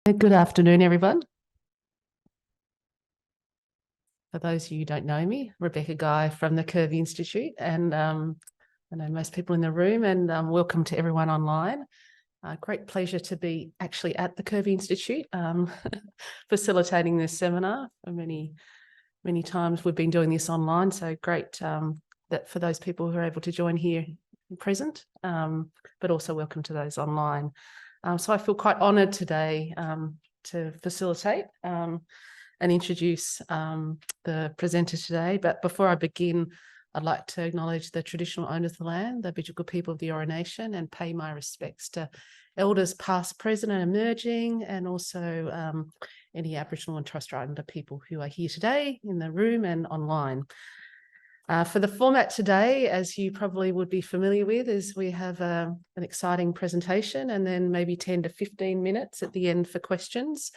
Good afternoon, everyone. For those of you who don't know me, Rebecca Guy from the Kirby Institute, and I know most people in the room, and welcome to everyone online. Great pleasure to be actually at the Kirby Institute, facilitating this seminar. For many times we've been doing this online, so great that for those people who are able to join here present, but also welcome to those online. So I feel quite honoured today to facilitate and introduce the presenter today. But before I begin, I'd like to acknowledge the traditional owners of the land, the Aboriginal people of the Eora Nation, and pay my respects to elders past, present and emerging, and also any Aboriginal and Torres Strait Islander people who are here today in the room and online. For the format today, as you probably would be familiar with, is we have an exciting presentation and then maybe 10 to 15 minutes at the end for questions.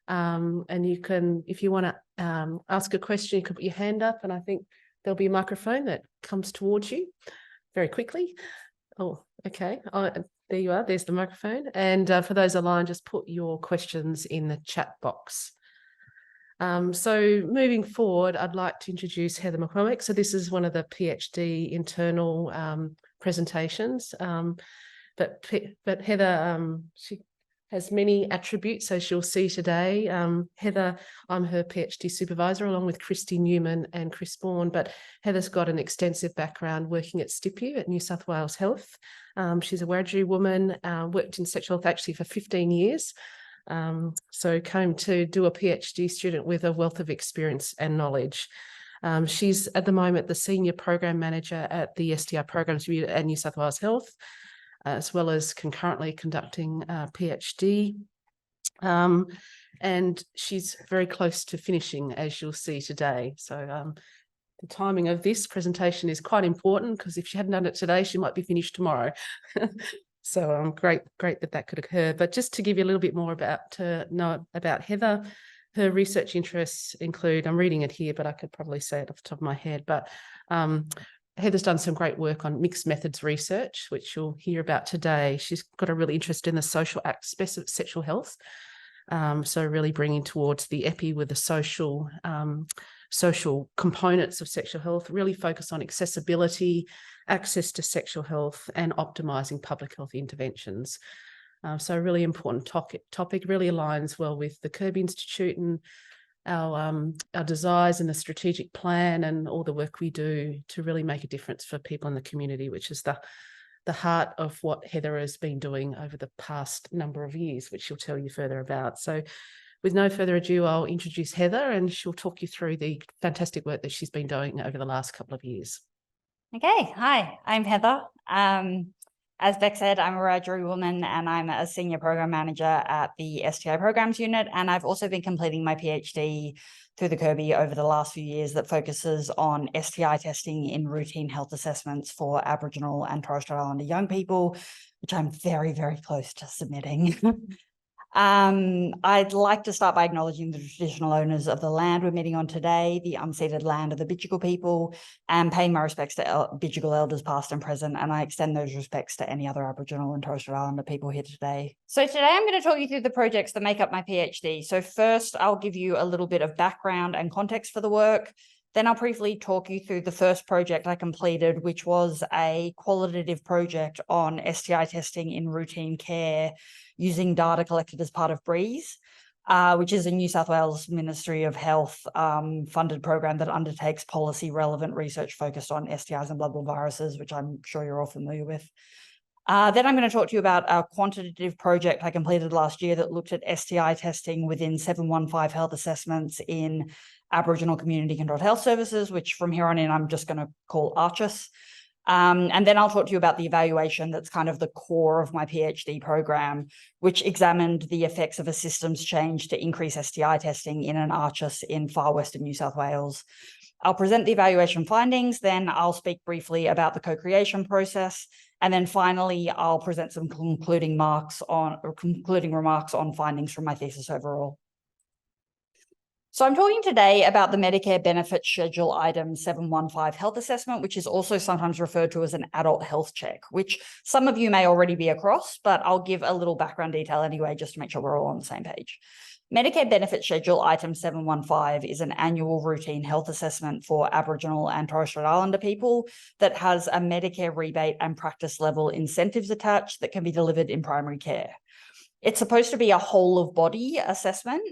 And you can, if you want to ask a question, you can put your hand up, and I think there'll be a microphone that comes towards you very quickly. Oh, okay. Oh, there you are. There's the microphone. And for those online, just put your questions in the chat box. So moving forward, I'd like to introduce Heather McCormack. So this is one of the PhD internal presentations, but Heather, she has many attributes, as you'll see today. Heather, I'm her PhD supervisor, along with Christy Newman and Chris Bourne, but Heather's got an extensive background working at STIPU at New South Wales Health. She's a Wiradjuri woman, worked in sexual health actually for 15 years. So came to do a PhD student with a wealth of experience and knowledge. She's at the moment the Senior Program Manager at the STI Programs Unit at New South Wales Health, as well as concurrently conducting a PhD. And she's very close to finishing, as you'll see today. So the timing of this presentation is quite important, because if she hadn't done it today, she might be finished tomorrow. So great that could occur. But just to give you a little bit more to know about Heather, her research interests include, I'm reading it here, but I could probably say it off the top of my head, but Heather's done some great work on mixed methods research, which you'll hear about today. She's got a real interest in the social aspects of sexual health. So really bringing towards the epi with the social components of sexual health, really focus on accessibility, access to sexual health, and optimising public health interventions. So a really important topic, really aligns well with the Kirby Institute and our desires and the strategic plan and all the work we do to really make a difference for people in the community, which is the heart of what Heather has been doing over the past number of years, which she'll tell you further about. So with no further ado, I'll introduce Heather, and she'll talk you through the fantastic work that she's been doing over the last couple of years. Okay, hi, I'm Heather. As Beck said, I'm a Wiradjuri woman, and I'm a Senior Program Manager at the STI Programs Unit, and I've also been completing my PhD through the Kirby over the last few years that focuses on STI testing in routine health assessments for Aboriginal and Torres Strait Islander young people, which I'm very, very close to submitting. I'd like to start by acknowledging the traditional owners of the land we're meeting on today, the unceded land of the Bidjigal people, and paying my respects to Bidjigal elders past and present, and I extend those respects to any other Aboriginal and Torres Strait Islander people here today. So today I'm going to talk you through the projects that make up my PhD. So first, I'll give you a little bit of background and context for the work. Then I'll briefly talk you through the first project I completed, which was a qualitative project on STI testing in routine care using data collected as part of BREEZE, which is a New South Wales Ministry of Health funded program that undertakes policy relevant research focused on STIs and bloodborne viruses, which I'm sure you're all familiar with. Then I'm going to talk to you about a quantitative project I completed last year that looked at STI testing within 715 health assessments in Aboriginal community controlled health services, which from here on in, I'm just going to call ARCHIS. And then I'll talk to you about the evaluation that's kind of the core of my PhD program, which examined the effects of a systems change to increase STI testing in an ARCHIS in far western New South Wales. I'll present the evaluation findings, then I'll speak briefly about the co-creation process, and then finally I'll present some concluding remarks on findings from my thesis overall. So I'm talking today about the Medicare Benefits Schedule Item 715 health assessment, which is also sometimes referred to as an adult health check, which some of you may already be across, but I'll give a little background detail anyway, just to make sure we're all on the same page. Medicare Benefits Schedule Item 715 is an annual routine health assessment for Aboriginal and Torres Strait Islander people that has a Medicare rebate and practice level incentives attached that can be delivered in primary care. It's supposed to be a whole of body assessment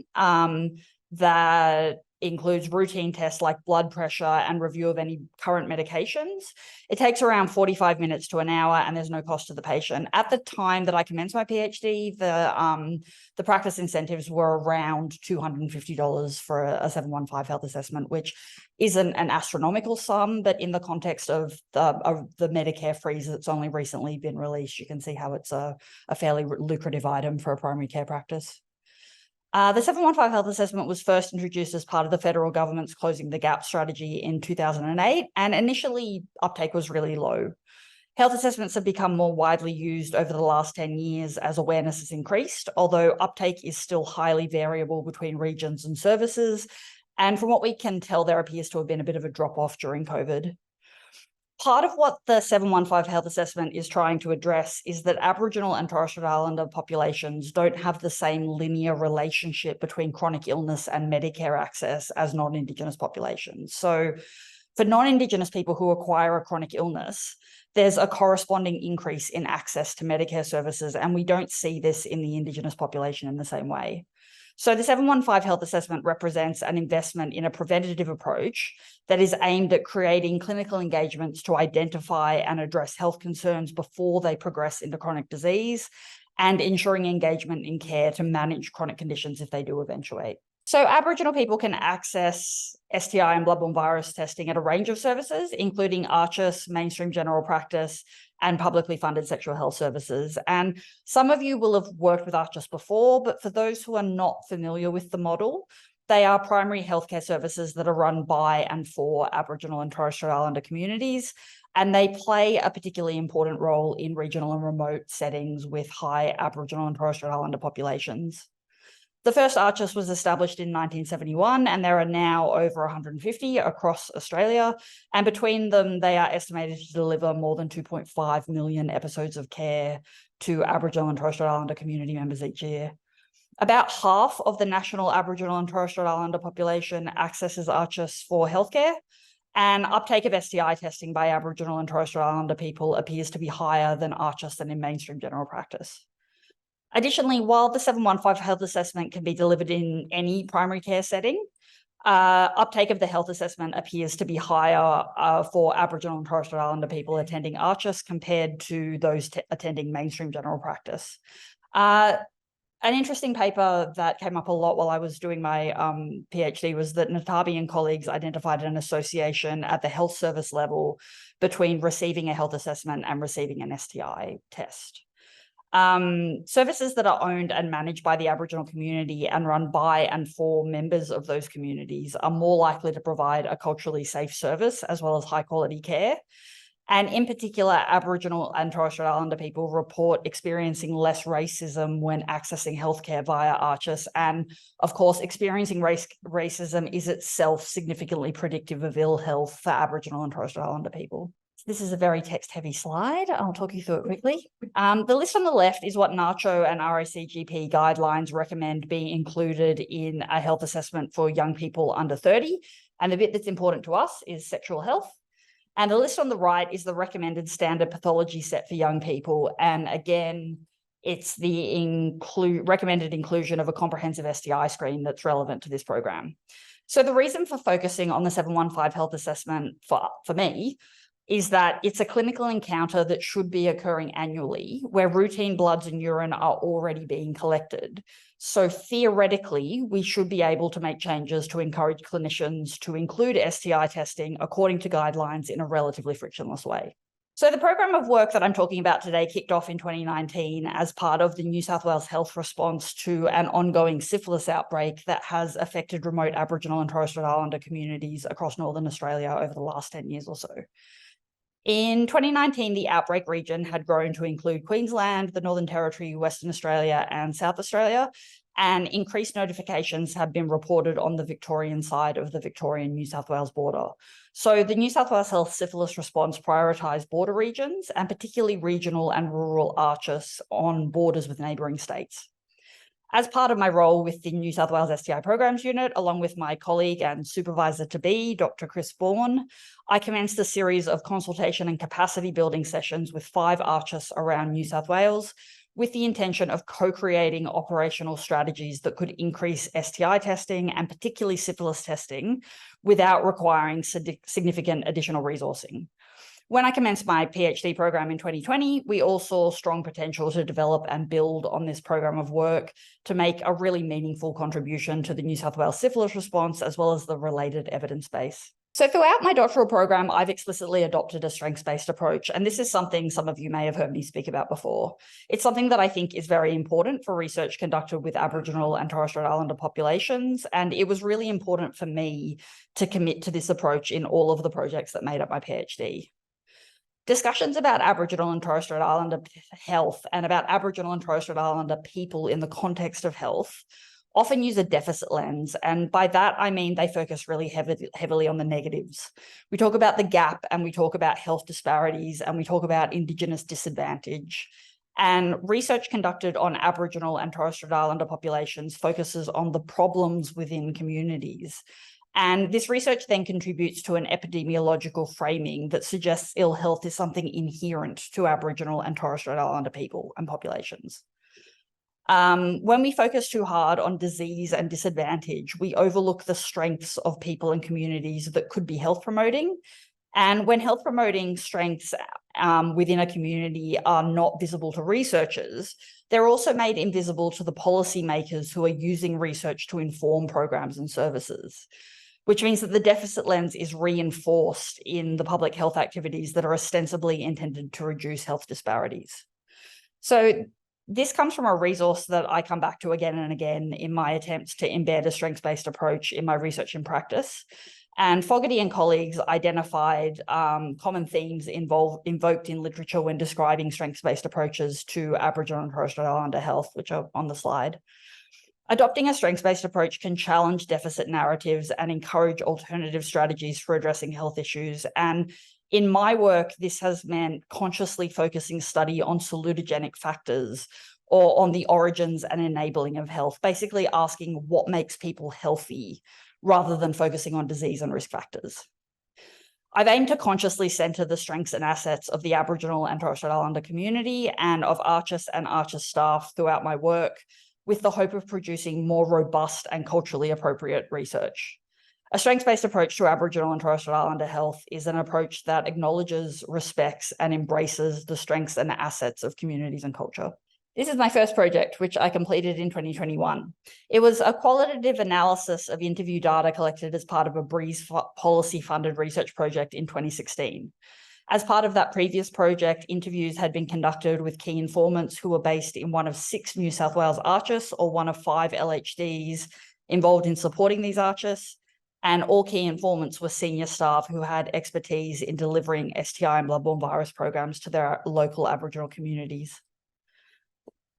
that includes routine tests like blood pressure and review of any current medications. It takes around 45 minutes to an hour and there's no cost to the patient. At the time that I commenced my PhD, the practice incentives were around $250 for a 715 health assessment, which isn't an astronomical sum, but in the context of the Medicare freeze that's only recently been released, you can see how it's a fairly lucrative item for a primary care practice. The 715 health assessment was first introduced as part of the federal government's Closing the Gap strategy in 2008, and initially uptake was really low. Health assessments have become more widely used over the last 10 years as awareness has increased, although uptake is still highly variable between regions and services. And from what we can tell, there appears to have been a bit of a drop-off during COVID. Part of what the 715 health assessment is trying to address is that Aboriginal and Torres Strait Islander populations don't have the same linear relationship between chronic illness and Medicare access as non-Indigenous populations. So for non-Indigenous people who acquire a chronic illness, there's a corresponding increase in access to Medicare services, and we don't see this in the Indigenous population in the same way. So the 715 health assessment represents an investment in a preventative approach that is aimed at creating clinical engagements to identify and address health concerns before they progress into chronic disease, and ensuring engagement in care to manage chronic conditions if they do eventuate. So Aboriginal people can access STI and bloodborne virus testing at a range of services, including ARCHIS, mainstream general practice, and publicly funded sexual health services. And some of you will have worked with ARCHIS before, but for those who are not familiar with the model, they are primary healthcare services that are run by and for Aboriginal and Torres Strait Islander communities, and they play a particularly important role in regional and remote settings with high Aboriginal and Torres Strait Islander populations. The first ARCHIS was established in 1971, and there are now over 150 across Australia. And between them, they are estimated to deliver more than 2.5 million episodes of care to Aboriginal and Torres Strait Islander community members each year. About half of the national Aboriginal and Torres Strait Islander population accesses ARCHIS for healthcare, and uptake of STI testing by Aboriginal and Torres Strait Islander people appears to be higher than ARCHIS and in mainstream general practice. Additionally, while the 715 health assessment can be delivered in any primary care setting, uptake of the health assessment appears to be higher for Aboriginal and Torres Strait Islander people attending ARCHIS compared to those attending mainstream general practice. An interesting paper that came up a lot while I was doing my PhD was that Natabi and colleagues identified an association at the health service level between receiving a health assessment and receiving an STI test. Services that are owned and managed by the Aboriginal community and run by and for members of those communities are more likely to provide a culturally safe service as well as high quality care. And in particular, Aboriginal and Torres Strait Islander people report experiencing less racism when accessing healthcare via ARCHIS. And of course, experiencing racism is itself significantly predictive of ill health for Aboriginal and Torres Strait Islander people. This is a very text-heavy slide. I'll talk you through it quickly. The list on the left is what NACHO and RACGP guidelines recommend being included in a health assessment for young people under 30. And the bit that's important to us is sexual health. And the list on the right is the recommended standard pathology set for young people. And again, it's the recommended inclusion of a comprehensive STI screen that's relevant to this program. So the reason for focusing on the 715 health assessment for me is that it's a clinical encounter that should be occurring annually, where routine bloods and urine are already being collected. So theoretically, we should be able to make changes to encourage clinicians to include STI testing according to guidelines in a relatively frictionless way. So the program of work that I'm talking about today kicked off in 2019 as part of the New South Wales Health response to an ongoing syphilis outbreak that has affected remote Aboriginal and Torres Strait Islander communities across Northern Australia over the last 10 years or so. In 2019, the outbreak region had grown to include Queensland, the Northern Territory, Western Australia, and South Australia. and increased notifications have been reported on the Victorian side of the Victorian-New South Wales border. So the New South Wales Health syphilis response prioritised border regions, and particularly regional and rural ARCHIS on borders with neighbouring states. As part of my role with the New South Wales STI Programs Unit, along with my colleague and supervisor-to-be, Dr. Chris Vaughan, I commenced a series of consultation and capacity building sessions with 5 ARCHIS around New South Wales, with the intention of co-creating operational strategies that could increase STI testing and particularly syphilis testing without requiring significant additional resourcing. When I commenced my PhD program in 2020, we all saw strong potential to develop and build on this program of work to make a really meaningful contribution to the New South Wales syphilis response, as well as the related evidence base. So throughout my doctoral program, I've explicitly adopted a strengths-based approach, and this is something some of you may have heard me speak about before. It's something that I think is very important for research conducted with Aboriginal and Torres Strait Islander populations, and it was really important for me to commit to this approach in all of the projects that made up my PhD. Discussions about Aboriginal and Torres Strait Islander health and about Aboriginal and Torres Strait Islander people in the context of health often use a deficit lens. And by that, I mean they focus really heavily on the negatives. We talk about the gap, and we talk about health disparities, and we talk about Indigenous disadvantage. And research conducted on Aboriginal and Torres Strait Islander populations focuses on the problems within communities. And this research then contributes to an epidemiological framing that suggests ill health is something inherent to Aboriginal and Torres Strait Islander people and populations. When we focus too hard on disease and disadvantage, we overlook the strengths of people and communities that could be health promoting. And when health promoting strengths within a community are not visible to researchers, they're also made invisible to the policymakers who are using research to inform programs and services, which means that the deficit lens is reinforced in the public health activities that are ostensibly intended to reduce health disparities. So this comes from a resource that I come back to again and again in my attempts to embed a strengths-based approach in my research and practice. And Fogarty and colleagues identified common themes invoked in literature when describing strengths-based approaches to Aboriginal and Torres Strait Islander health, which are on the slide. Adopting a strengths-based approach can challenge deficit narratives and encourage alternative strategies for addressing health issues. And in my work, this has meant consciously focusing study on salutogenic factors or on the origins and enabling of health, basically asking what makes people healthy rather than focusing on disease and risk factors. I've aimed to consciously centre the strengths and assets of the Aboriginal and Torres Strait Islander community and of ARCHIS and ARCHIS staff throughout my work, with the hope of producing more robust and culturally appropriate research. A strengths-based approach to Aboriginal and Torres Strait Islander health is an approach that acknowledges, respects, and embraces the strengths and assets of communities and culture. This is my first project, which I completed in 2021. It was a qualitative analysis of interview data collected as part of a BREEZE policy-funded research project in 2016. As part of that previous project, interviews had been conducted with key informants who were based in one of 6 New South Wales ARCHIS or one of 5 LHDs involved in supporting these ARCHIS, and all key informants were senior staff who had expertise in delivering STI and bloodborne virus programs to their local Aboriginal communities.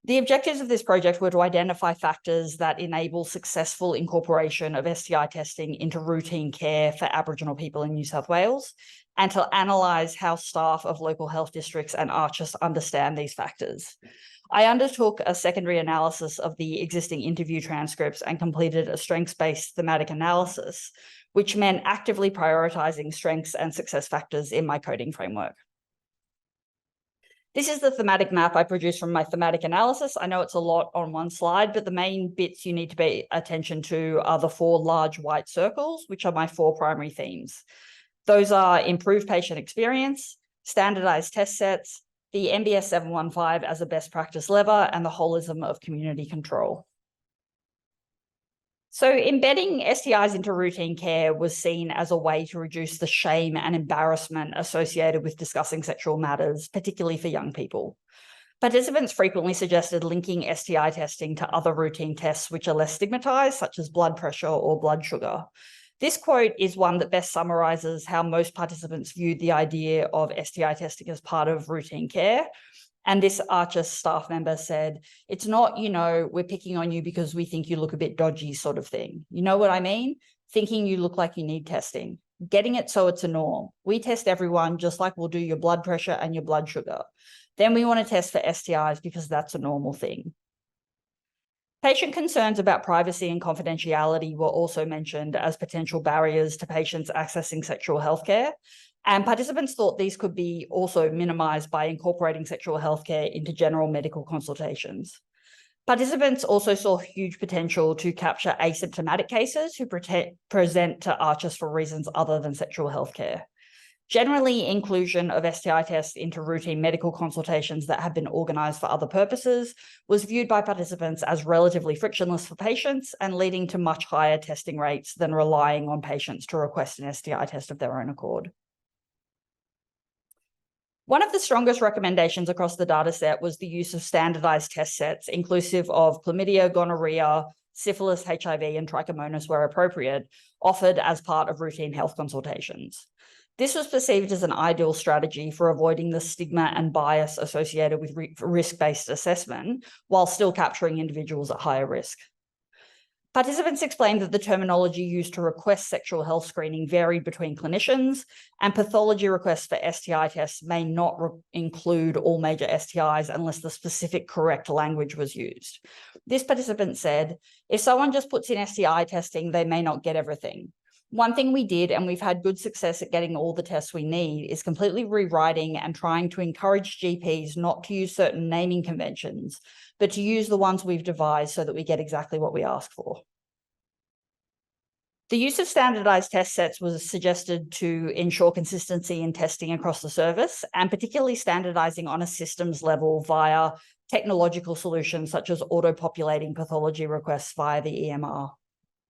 The objectives of this project were to identify factors that enable successful incorporation of STI testing into routine care for Aboriginal people in New South Wales, and to analyse how staff of local health districts and ARCHIS understand these factors. I undertook a secondary analysis of the existing interview transcripts and completed a strengths-based thematic analysis, which meant actively prioritising strengths and success factors in my coding framework. This is the thematic map I produced from my thematic analysis. I know it's a lot on one slide, but the main bits you need to pay attention to are the 4 large white circles, which are my 4 primary themes. Those are improved patient experience, standardized test sets, the MBS 715 as a best practice lever, and the holism of community control. So embedding STIs into routine care was seen as a way to reduce the shame and embarrassment associated with discussing sexual matters, particularly for young people. Participants frequently suggested linking STI testing to other routine tests which are less stigmatized, such as blood pressure or blood sugar. This quote is one that best summarizes how most participants viewed the idea of STI testing as part of routine care. And this Archer staff member said, it's not, we're picking on you because we think you look a bit dodgy sort of thing. You know what I mean? Thinking you look like you need testing. Getting it so it's a norm. We test everyone just like we'll do your blood pressure and your blood sugar. Then we want to test for STIs because that's a normal thing. Patient concerns about privacy and confidentiality were also mentioned as potential barriers to patients accessing sexual health care. And participants thought these could be also minimized by incorporating sexual health care into general medical consultations. Participants also saw huge potential to capture asymptomatic cases who present to Archers for reasons other than sexual health care. Generally, inclusion of STI tests into routine medical consultations that have been organised for other purposes was viewed by participants as relatively frictionless for patients and leading to much higher testing rates than relying on patients to request an STI test of their own accord. One of the strongest recommendations across the dataset was the use of standardised test sets, inclusive of chlamydia, gonorrhea, syphilis, HIV, and trichomonas where appropriate, offered as part of routine health consultations. This was perceived as an ideal strategy for avoiding the stigma and bias associated with risk-based assessment, while still capturing individuals at higher risk. Participants explained that the terminology used to request sexual health screening varied between clinicians, and pathology requests for STI tests may not include all major STIs unless the specific correct language was used. This participant said, if someone just puts in STI testing, they may not get everything. One thing we did, and we've had good success at getting all the tests we need, is completely rewriting and trying to encourage GPs not to use certain naming conventions, but to use the ones we've devised so that we get exactly what we ask for. The use of standardized test sets was suggested to ensure consistency in testing across the service, and particularly standardizing on a systems level via technological solutions such as auto-populating pathology requests via the EMR.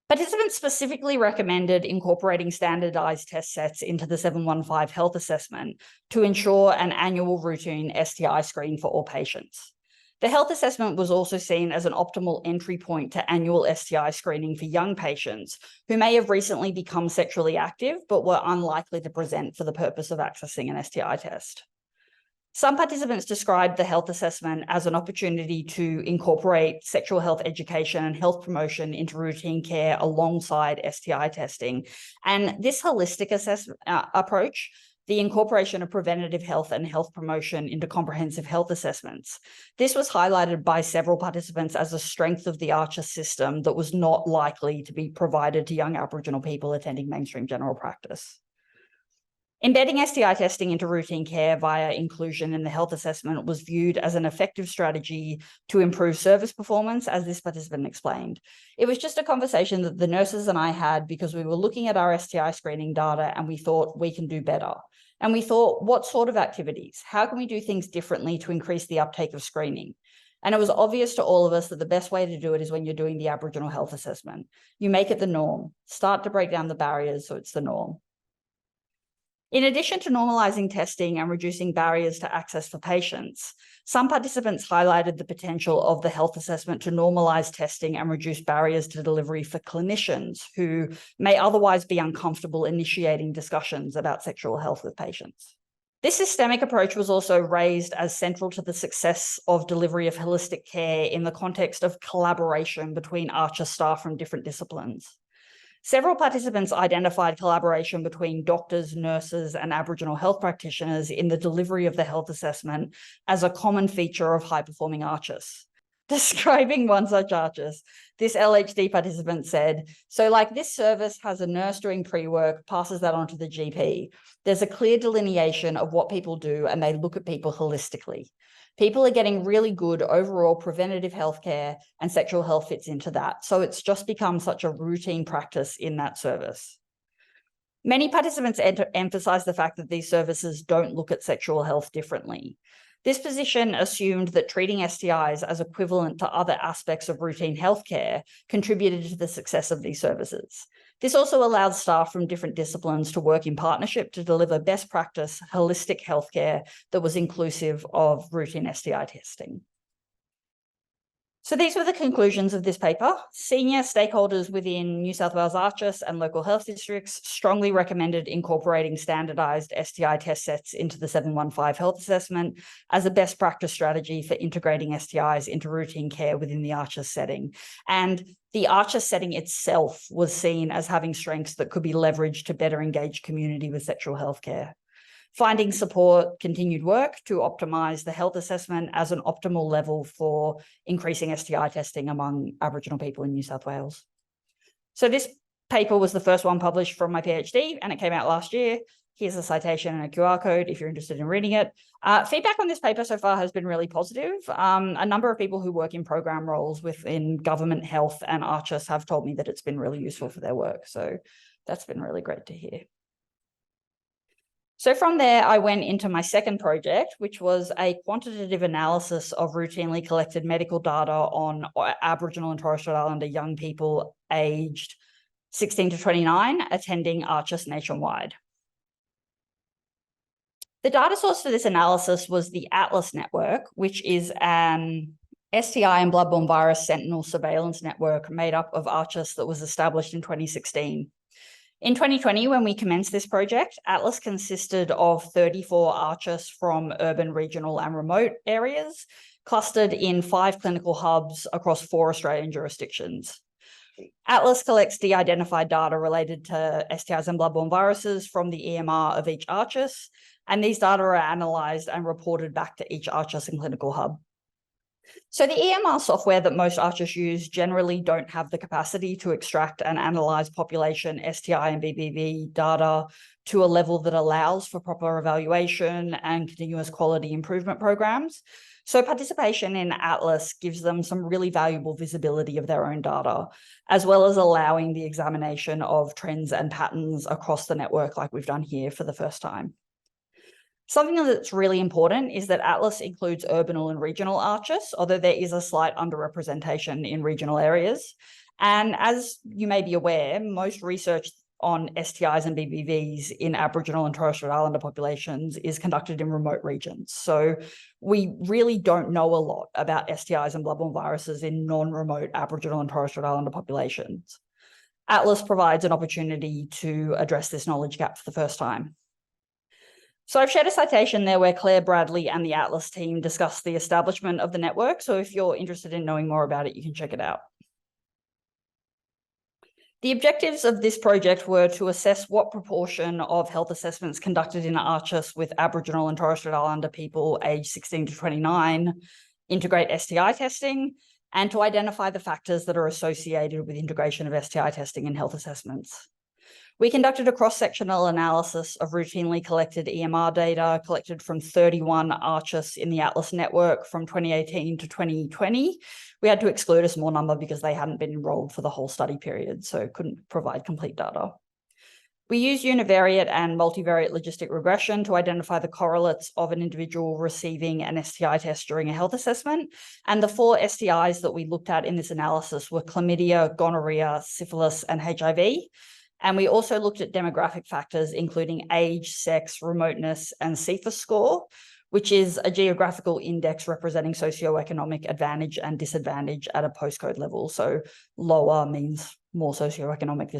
Participants specifically recommended incorporating standardized test sets into the 715 health assessment to ensure an annual routine STI screen for all patients. The health assessment was also seen as an optimal entry point to annual STI screening for young patients who may have recently become sexually active but were unlikely to present for the purpose of accessing an STI test. Some participants described the health assessment as an opportunity to incorporate sexual health education and health promotion into routine care alongside STI testing. And this holistic approach, the incorporation of preventative health and health promotion into comprehensive health assessments. This was highlighted by several participants as a strength of the Archer system that was not likely to be provided to young Aboriginal people attending mainstream general practice. Embedding STI testing into routine care via inclusion in the health assessment was viewed as an effective strategy to improve service performance, as this participant explained. It was just a conversation that the nurses and I had because we were looking at our STI screening data and we thought we can do better. And we thought, what sort of activities? How can we do things differently to increase the uptake of screening? And it was obvious to all of us that the best way to do it is when you're doing the Aboriginal health assessment. You make it the norm, start to break down the barriers so it's the norm. In addition to normalising testing and reducing barriers to access for patients, some participants highlighted the potential of the health assessment to normalise testing and reduce barriers to delivery for clinicians who may otherwise be uncomfortable initiating discussions about sexual health with patients. This systemic approach was also raised as central to the success of delivery of holistic care in the context of collaboration between Archer staff from different disciplines. Several participants identified collaboration between doctors, nurses, and Aboriginal health practitioners in the delivery of the health assessment as a common feature of high-performing Archers. Describing one such Archers, this LHD participant said, so like this service has a nurse doing pre-work, passes that on to the GP. There's a clear delineation of what people do and they look at people holistically. People are getting really good overall preventative healthcare and sexual health fits into that. So it's just become such a routine practice in that service. Many participants emphasize the fact that these services don't look at sexual health differently. This position assumed that treating STIs as equivalent to other aspects of routine healthcare contributed to the success of these services. This also allowed staff from different disciplines to work in partnership to deliver best practice, holistic healthcare that was inclusive of routine STI testing. So these were the conclusions of this paper. Senior stakeholders within New South Wales ARCHIS and local health districts strongly recommended incorporating standardised STI test sets into the 715 health assessment as a best practice strategy for integrating STIs into routine care within the ARCHIS setting. And the ARCHIS setting itself was seen as having strengths that could be leveraged to better engage community with sexual health care. Finding support continued work to optimise the health assessment as an optimal level for increasing STI testing among Aboriginal people in New South Wales. So this paper was the first one published from my PhD and it came out last year. Here's a citation and a QR code if you're interested in reading it. Feedback on this paper so far has been really positive. A number of people who work in program roles within government health and ARCHIS have told me that it's been really useful for their work. So that's been really great to hear. So from there, I went into my second project, which was a quantitative analysis of routinely collected medical data on Aboriginal and Torres Strait Islander young people aged 16 to 29 attending ARCHIS nationwide. The data source for this analysis was the Atlas network, which is an STI and bloodborne virus sentinel surveillance network made up of ARCHIS that was established in 2016. In 2020, when we commenced this project, Atlas consisted of 34 ARCHIS from urban, regional and remote areas, clustered in 5 clinical hubs across 4 Australian jurisdictions. Atlas collects de-identified data related to STIs and bloodborne viruses from the EMR of each ARCHIS, and these data are analysed and reported back to each ARCHIS and clinical hub. So the EMR software that most ARCHIS use generally don't have the capacity to extract and analyse population STI and BBV data to a level that allows for proper evaluation and continuous quality improvement programs. So participation in Atlas gives them some really valuable visibility of their own data, as well as allowing the examination of trends and patterns across the network like we've done here for the first time. Something that's really important is that Atlas includes urban and regional ARCHIS, although there is a slight underrepresentation in regional areas. And as you may be aware, most research on STIs and BBVs in Aboriginal and Torres Strait Islander populations is conducted in remote regions. So we really don't know a lot about STIs and bloodborne viruses in non-remote Aboriginal and Torres Strait Islander populations. Atlas provides an opportunity to address this knowledge gap for the first time. So I've shared a citation there where Claire Bradley and the Atlas team discuss the establishment of the network. So if you're interested in knowing more about it, you can check it out. The objectives of this project were to assess what proportion of health assessments conducted in ARCHIS with Aboriginal and Torres Strait Islander people aged 16 to 29 integrate STI testing, and to identify the factors that are associated with integration of STI testing in health assessments. We conducted a cross-sectional analysis of routinely collected EMR data collected from 31 ARCHIS in the Atlas network from 2018 to 2020. We had to exclude a small number because they hadn't been enrolled for the whole study period, so couldn't provide complete data. We used univariate and multivariate logistic regression to identify the correlates of an individual receiving an STI test during a health assessment. And the 4 STIs that we looked at in this analysis were chlamydia, gonorrhea, syphilis, and HIV. And we also looked at demographic factors, including age, sex, remoteness, and CEPHAS score, which is a geographical index representing socioeconomic advantage and disadvantage at a postcode level. So lower means more socioeconomic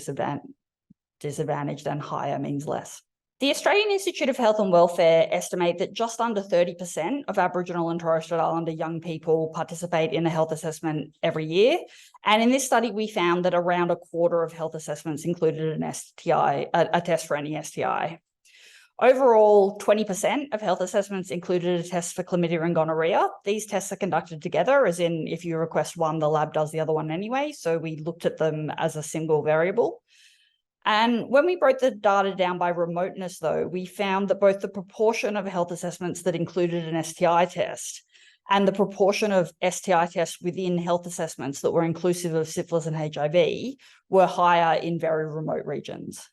disadvantage than higher means less. The Australian Institute of Health and Welfare estimate that just under 30% of Aboriginal and Torres Strait Islander young people participate in a health assessment every year. And in this study, we found that around a quarter of health assessments included an STI, a test for any STI. Overall, 20% of health assessments included a test for chlamydia and gonorrhea. These tests are conducted together, as in if you request one, the lab does the other one anyway. So we looked at them as a single variable. And when we broke the data down by remoteness, though, we found that both the proportion of health assessments that included an STI test and the proportion of STI tests within health assessments that were inclusive of syphilis and HIV were higher in very remote regions.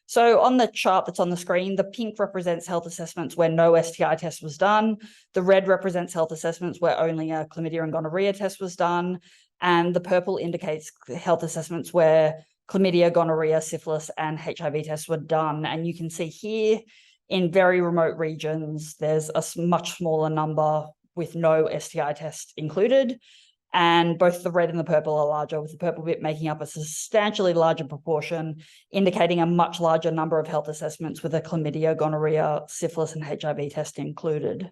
So on the chart that's on the screen, the pink represents health assessments where no STI test was done. The red represents health assessments where only a chlamydia and gonorrhea test was done. And the purple indicates health assessments where chlamydia, gonorrhea, syphilis, and HIV tests were done. And you can see here in very remote regions, there's a much smaller number with no STI test included. and both the red and the purple are larger, with the purple bit making up a substantially larger proportion, indicating a much larger number of health assessments with a chlamydia, gonorrhea, syphilis, and HIV test included.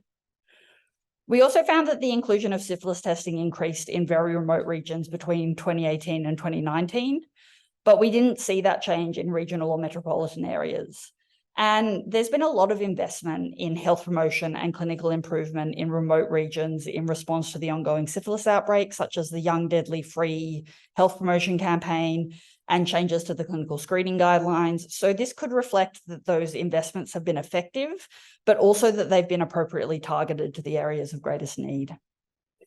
We also found that the inclusion of syphilis testing increased in very remote regions between 2018 and 2019, but we didn't see that change in regional or metropolitan areas. And there's been a lot of investment in health promotion and clinical improvement in remote regions in response to the ongoing syphilis outbreak, such as the Young Deadly Free health promotion campaign and changes to the clinical screening guidelines. So this could reflect that those investments have been effective, but also that they've been appropriately targeted to the areas of greatest need.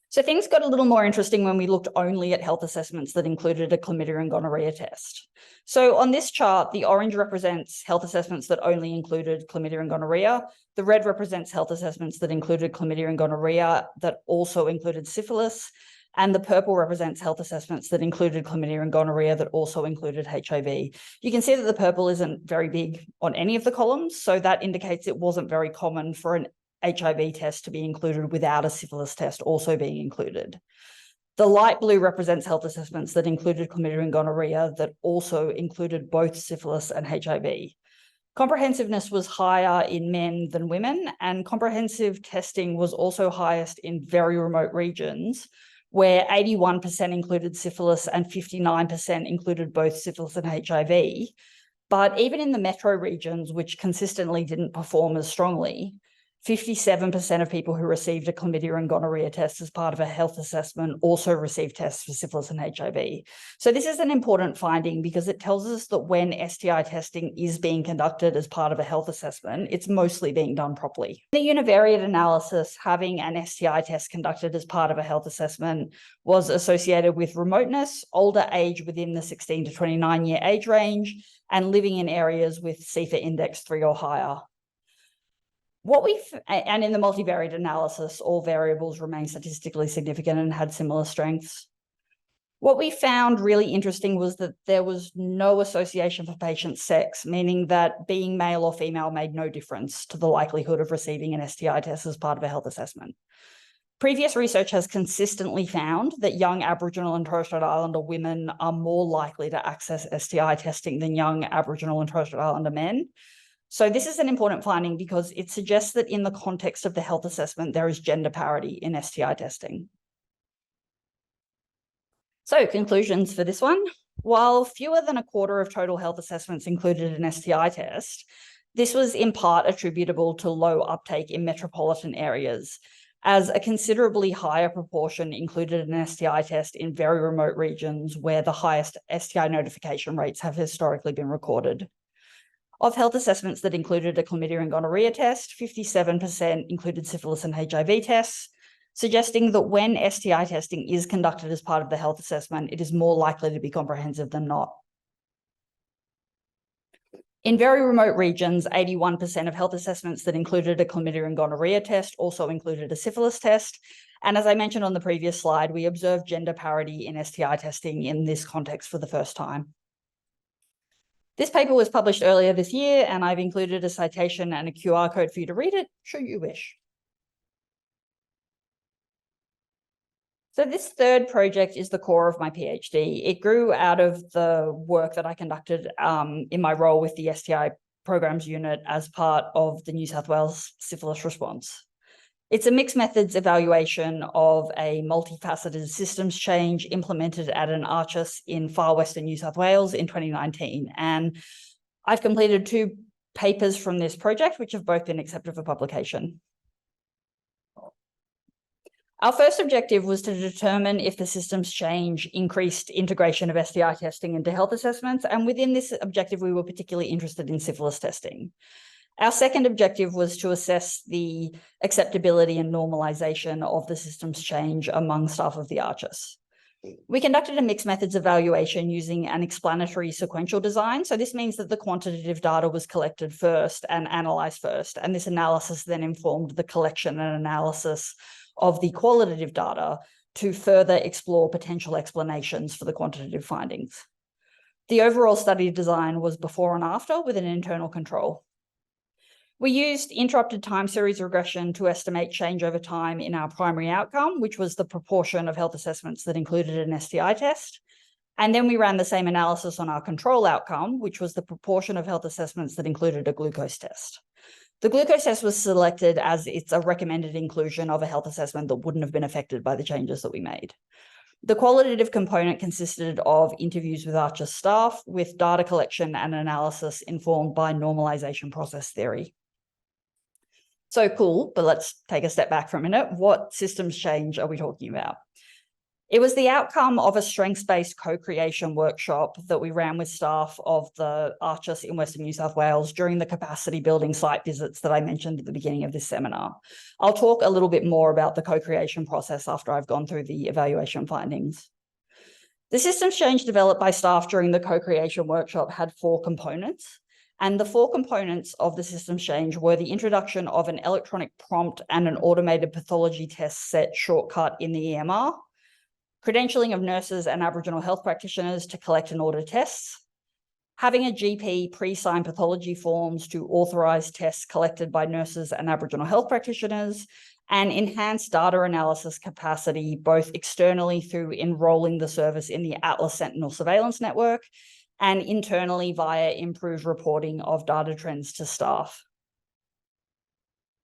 So things got a little more interesting when we looked only at health assessments that included a chlamydia and gonorrhea test. So on this chart, the orange represents health assessments that only included chlamydia and gonorrhea. The red represents health assessments that included chlamydia and gonorrhea that also included syphilis. And the purple represents health assessments that included chlamydia and gonorrhea that also included HIV. You can see that the purple isn't very big on any of the columns, so that indicates it wasn't very common for an HIV test to be included without a syphilis test also being included. The light blue represents health assessments that included chlamydia and gonorrhea that also included both syphilis and HIV. Comprehensiveness was higher in men than women, and comprehensive testing was also highest in very remote regions, where 81% included syphilis and 59% included both syphilis and HIV. But even in the metro regions, which consistently didn't perform as strongly, 57% of people who received a chlamydia and gonorrhea test as part of a health assessment also received tests for syphilis and HIV. So this is an important finding because it tells us that when STI testing is being conducted as part of a health assessment, it's mostly being done properly. The univariate analysis, having an STI test conducted as part of a health assessment was associated with remoteness, older age within the 16 to 29 year age range, and living in areas with CEFA index 3 or higher. And in the multivariate analysis, all variables remained statistically significant and had similar strengths. What we found really interesting was that there was no association for patient sex, meaning that being male or female made no difference to the likelihood of receiving an STI test as part of a health assessment. Previous research has consistently found that young Aboriginal and Torres Strait Islander women are more likely to access STI testing than young Aboriginal and Torres Strait Islander men. So this is an important finding because it suggests that in the context of the health assessment, there is gender parity in STI testing. So conclusions for this one. While fewer than a quarter of total health assessments included an STI test, this was in part attributable to low uptake in metropolitan areas, as a considerably higher proportion included an STI test in very remote regions where the highest STI notification rates have historically been recorded. Of health assessments that included a chlamydia and gonorrhea test, 57% included syphilis and HIV tests, suggesting that when STI testing is conducted as part of the health assessment, it is more likely to be comprehensive than not. In very remote regions, 81% of health assessments that included a chlamydia and gonorrhea test also included a syphilis test. And as I mentioned on the previous slide, we observed gender parity in STI testing in this context for the first time. This paper was published earlier this year, and I've included a citation and a QR code for you to read it, should you wish. So this third project is the core of my PhD. It grew out of the work that I conducted in my role with the STI Programs Unit as part of the New South Wales syphilis response. It's a mixed methods evaluation of a multifaceted systems change implemented at an ARCHIS in far western New South Wales in 2019. And I've completed 2 papers from this project, which have both been accepted for publication. Our first objective was to determine if the systems change increased integration of STI testing into health assessments. And within this objective, we were particularly interested in syphilis testing. Our second objective was to assess the acceptability and normalization of the systems change among staff of the ARCHIS. We conducted a mixed methods evaluation using an explanatory sequential design. So this means that the quantitative data was collected first and analysed first, and this analysis then informed the collection and analysis of the qualitative data to further explore potential explanations for the quantitative findings. The overall study design was before and after with an internal control. We used interrupted time series regression to estimate change over time in our primary outcome, which was the proportion of health assessments that included an STI test. And then we ran the same analysis on our control outcome, which was the proportion of health assessments that included a glucose test. The glucose test was selected as it's a recommended inclusion of a health assessment that wouldn't have been affected by the changes that we made. The qualitative component consisted of interviews with ARCHES staff with data collection and analysis informed by normalization process theory. So cool, but let's take a step back for a minute. What systems change are we talking about? It was the outcome of a strengths-based co-creation workshop that we ran with staff of the ARCHES in Western New South Wales during the capacity building site visits that I mentioned at the beginning of this seminar. I'll talk a little bit more about the co-creation process after I've gone through the evaluation findings. The systems change developed by staff during the co-creation workshop had 4 components. And the 4 components of the systems change were the introduction of an electronic prompt and an automated pathology test set shortcut in the EMR, credentialing of nurses and Aboriginal health practitioners to collect and order tests, having a GP pre-sign pathology forms to authorise tests collected by nurses and Aboriginal health practitioners, and enhanced data analysis capacity, both externally through enrolling the service in the Atlas Sentinel surveillance network, and internally via improved reporting of data trends to staff.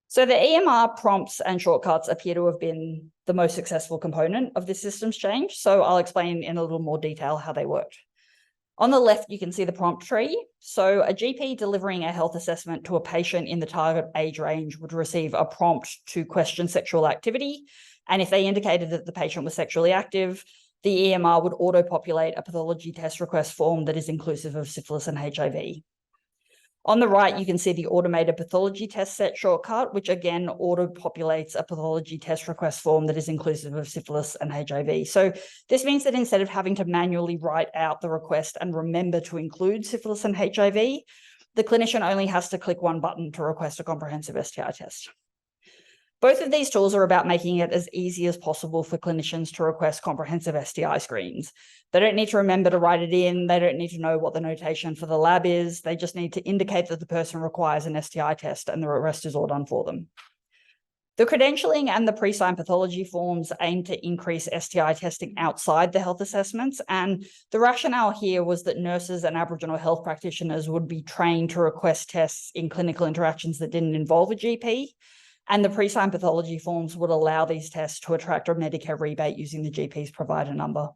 So the EMR prompts and shortcuts appear to have been the most successful component of this systems change. So I'll explain in a little more detail how they worked. On the left, you can see the prompt tree. So a GP delivering a health assessment to a patient in the target age range would receive a prompt to question sexual activity. And if they indicated that the patient was sexually active, the EMR would auto-populate a pathology test request form that is inclusive of syphilis and HIV. On the right, you can see the automated pathology test set shortcut, which again auto-populates a pathology test request form that is inclusive of syphilis and HIV. So this means that instead of having to manually write out the request and remember to include syphilis and HIV, the clinician only has to click one button to request a comprehensive STI test. Both of these tools are about making it as easy as possible for clinicians to request comprehensive STI screens. They don't need to remember to write it in. They don't need to know what the notation for the lab is. They just need to indicate that the person requires an STI test and the rest is all done for them. The credentialing and the pre-signed pathology forms aim to increase STI testing outside the health assessments. And the rationale here was that nurses and Aboriginal health practitioners would be trained to request tests in clinical interactions that didn't involve a GP. And the pre-signed pathology forms would allow these tests to attract a Medicare rebate using the GP's provider number.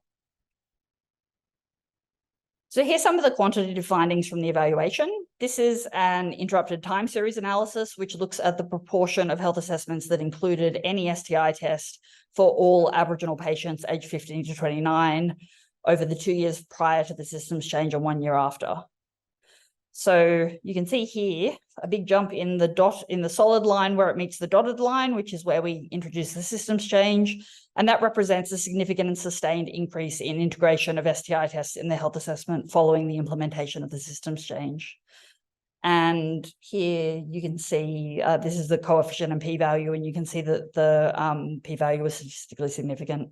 So here's some of the quantitative findings from the evaluation. This is an interrupted time series analysis, which looks at the proportion of health assessments that included any STI test for all Aboriginal patients aged 15 to 29 over the 2 years prior to the systems change and 1 year after. So you can see here a big jump in the solid line where it meets the dotted line, which is where we introduce the systems change. And that represents a significant and sustained increase in integration of STI tests in the health assessment following the implementation of the systems change. And here you can see this is the coefficient and p-value, and you can see that the p-value was statistically significant.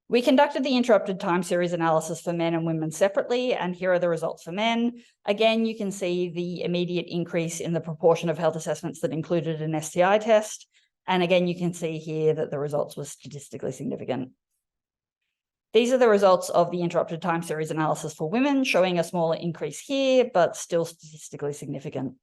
We conducted the interrupted time series analysis for men and women separately, and here are the results for men. Again, you can see the immediate increase in the proportion of health assessments that included an STI test. And again, you can see here that the results were statistically significant. These are the results of the interrupted time series analysis for women, showing a smaller increase here, but still statistically significant.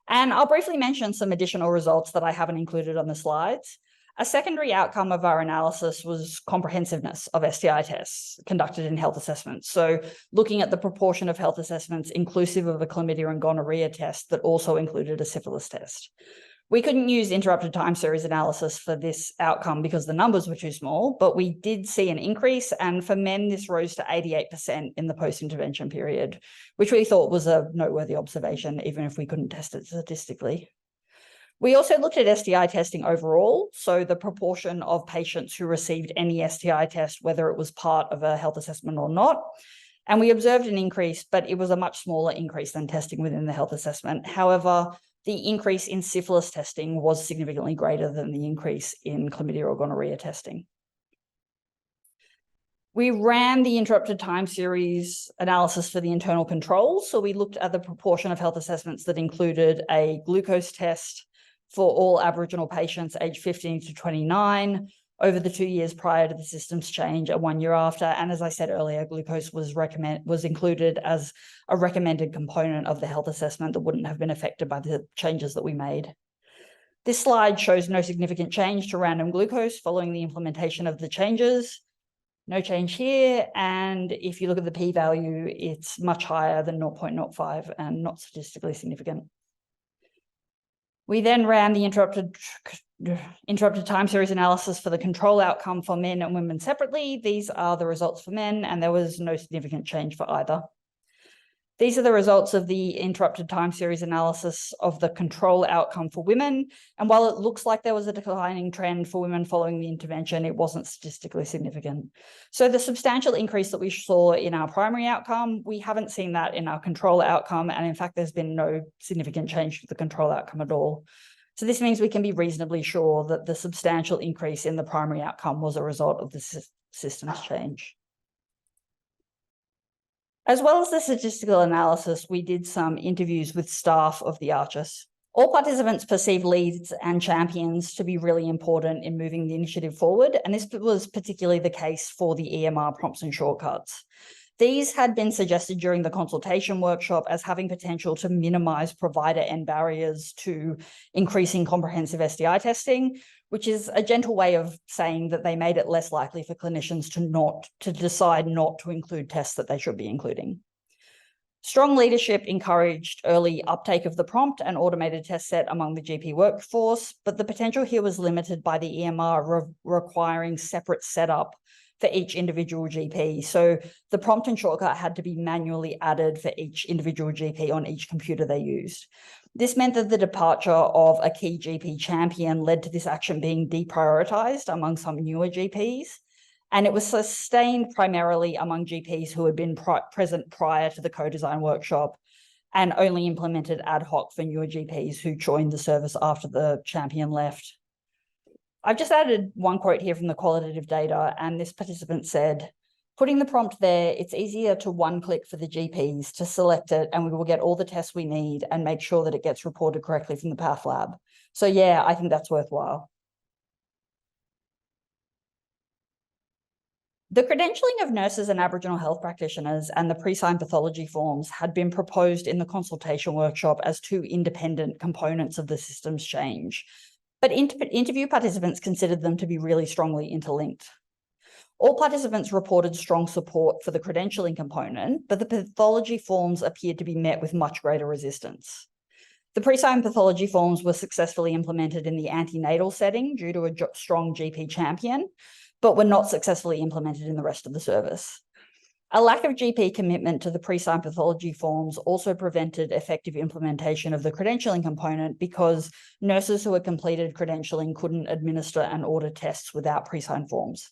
And I'll briefly mention some additional results that I haven't included on the slides. A secondary outcome of our analysis was comprehensiveness of STI tests conducted in health assessments. So looking at the proportion of health assessments inclusive of a chlamydia and gonorrhea test that also included a syphilis test. We couldn't use interrupted time series analysis for this outcome because the numbers were too small, but we did see an increase. And for men, this rose to 88% in the post-intervention period, which we thought was a noteworthy observation, even if we couldn't test it statistically. We also looked at STI testing overall, so the proportion of patients who received any STI test, whether it was part of a health assessment or not. And we observed an increase, but it was a much smaller increase than testing within the health assessment. However, the increase in syphilis testing was significantly greater than the increase in chlamydia or gonorrhea testing. We ran the interrupted time series analysis for the internal controls. So we looked at the proportion of health assessments that included a glucose test for all Aboriginal patients aged 15 to 29 over the 2 years prior to the systems change and 1 year after. And as I said earlier, glucose was included as a recommended component of the health assessment that wouldn't have been affected by the changes that we made. This slide shows no significant change to random glucose following the implementation of the changes. No change here. And if you look at the p-value, it's much higher than 0.05 and not statistically significant. We then ran the interrupted time series analysis for the control outcome for men and women separately. These are the results for men, and there was no significant change for either. These are the results of the interrupted time series analysis of the control outcome for women. And while it looks like there was a declining trend for women following the intervention, it wasn't statistically significant. So the substantial increase that we saw in our primary outcome, we haven't seen that in our control outcome. And in fact, there's been no significant change to the control outcome at all. So this means we can be reasonably sure that the substantial increase in the primary outcome was a result of the systems change. As well as the statistical analysis, we did some interviews with staff of the ARCHIS. All participants perceived leads and champions to be really important in moving the initiative forward, and this was particularly the case for the EMR prompts and shortcuts. These had been suggested during the consultation workshop as having potential to minimise provider end barriers to increasing comprehensive STI testing, which is a gentle way of saying that they made it less likely for clinicians to decide not to include tests that they should be including. Strong leadership encouraged early uptake of the prompt and automated test set among the GP workforce, but the potential here was limited by the EMR requiring separate setup for each individual GP. So the prompt and shortcut had to be manually added for each individual GP on each computer they used. This meant that the departure of a key GP champion led to this action being deprioritized among some newer GPs, and it was sustained primarily among GPs who had been present prior to the co-design workshop and only implemented ad hoc for newer GPs who joined the service after the champion left. I've just added one quote here from the qualitative data, and this participant said, "Putting the prompt there, it's easier to one-click for the GPs to select it, and we will get all the tests we need and make sure that it gets reported correctly from the path lab." So yeah, I think that's worthwhile. The credentialing of nurses and Aboriginal health practitioners and the pre-signed pathology forms had been proposed in the consultation workshop as two independent components of the systems change, but interview participants considered them to be really strongly interlinked. All participants reported strong support for the credentialing component, but the pathology forms appeared to be met with much greater resistance. The pre-signed pathology forms were successfully implemented in the antenatal setting due to a strong GP champion, but were not successfully implemented in the rest of the service. A lack of GP commitment to the pre-signed pathology forms also prevented effective implementation of the credentialing component because nurses who had completed credentialing couldn't administer and order tests without pre-signed forms.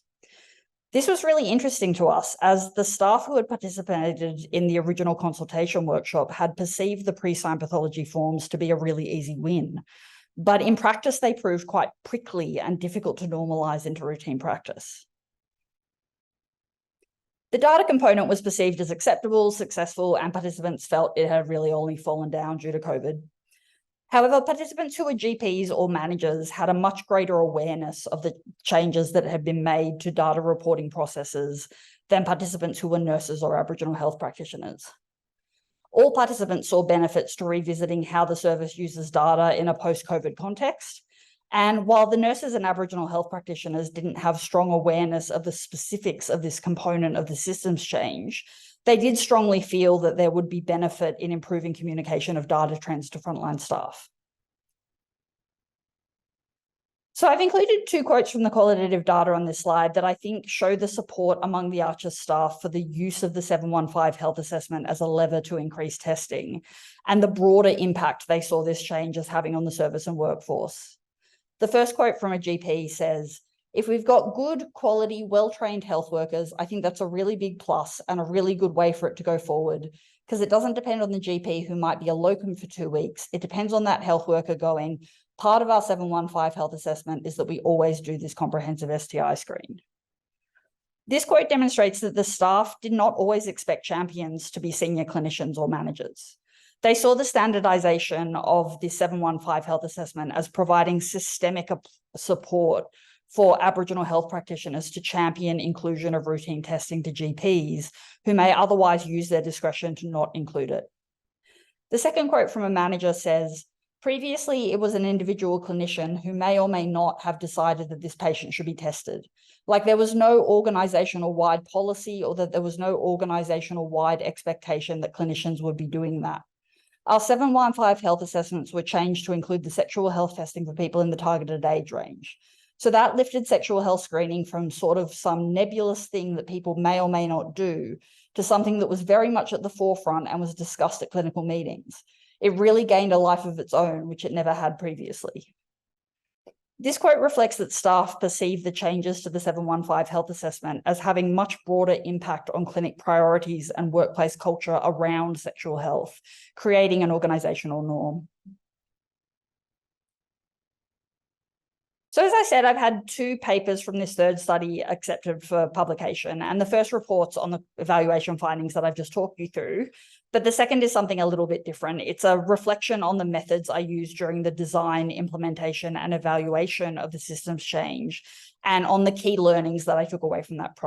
This was really interesting to us as the staff who had participated in the original consultation workshop had perceived the pre-signed pathology forms to be a really easy win. But in practice, they proved quite prickly and difficult to normalise into routine practice. The data component was perceived as acceptable, successful, and participants felt it had really only fallen down due to COVID. However, participants who were GPs or managers had a much greater awareness of the changes that had been made to data reporting processes than participants who were nurses or Aboriginal health practitioners. All participants saw benefits to revisiting how the service uses data in a post-COVID context. And while the nurses and Aboriginal health practitioners didn't have strong awareness of the specifics of this component of the systems change, they did strongly feel that there would be benefit in improving communication of data trends to frontline staff. So I've included two quotes from the qualitative data on this slide that I think show the support among the ARCHIS staff for the use of the 715 health assessment as a lever to increase testing and the broader impact they saw this change as having on the service and workforce. The first quote from a GP says, "If we've got good, quality, well-trained health workers, I think that's a really big plus and a really good way for it to go forward because it doesn't depend on the GP who might be a locum for 2 weeks. It depends on that health worker going, part of our 715 health assessment is that we always do this comprehensive STI screen." This quote demonstrates that the staff did not always expect champions to be senior clinicians or managers. They saw the standardization of the 715 health assessment as providing systemic support for Aboriginal health practitioners to champion inclusion of routine testing to GPs who may otherwise use their discretion to not include it. The second quote from a manager says, previously, it was an individual clinician who may or may not have decided that this patient should be tested. Like there was no organizational-wide policy or that there was no organizational-wide expectation that clinicians would be doing that. Our 715 health assessments were changed to include the sexual health testing for people in the targeted age range. So that lifted sexual health screening from sort of some nebulous thing that people may or may not do to something that was very much at the forefront and was discussed at clinical meetings. It really gained a life of its own, which it never had previously. This quote reflects that staff perceive the changes to the 715 health assessment as having much broader impact on clinic priorities and workplace culture around sexual health, creating an organizational norm. So as I said, I've had 2 papers from this third study accepted for publication, and the first reports on the evaluation findings that I've just talked you through, but the second is something a little bit different. It's a reflection on the methods I used during the design, implementation, and evaluation of the systems change, and on the key learnings that I took away from that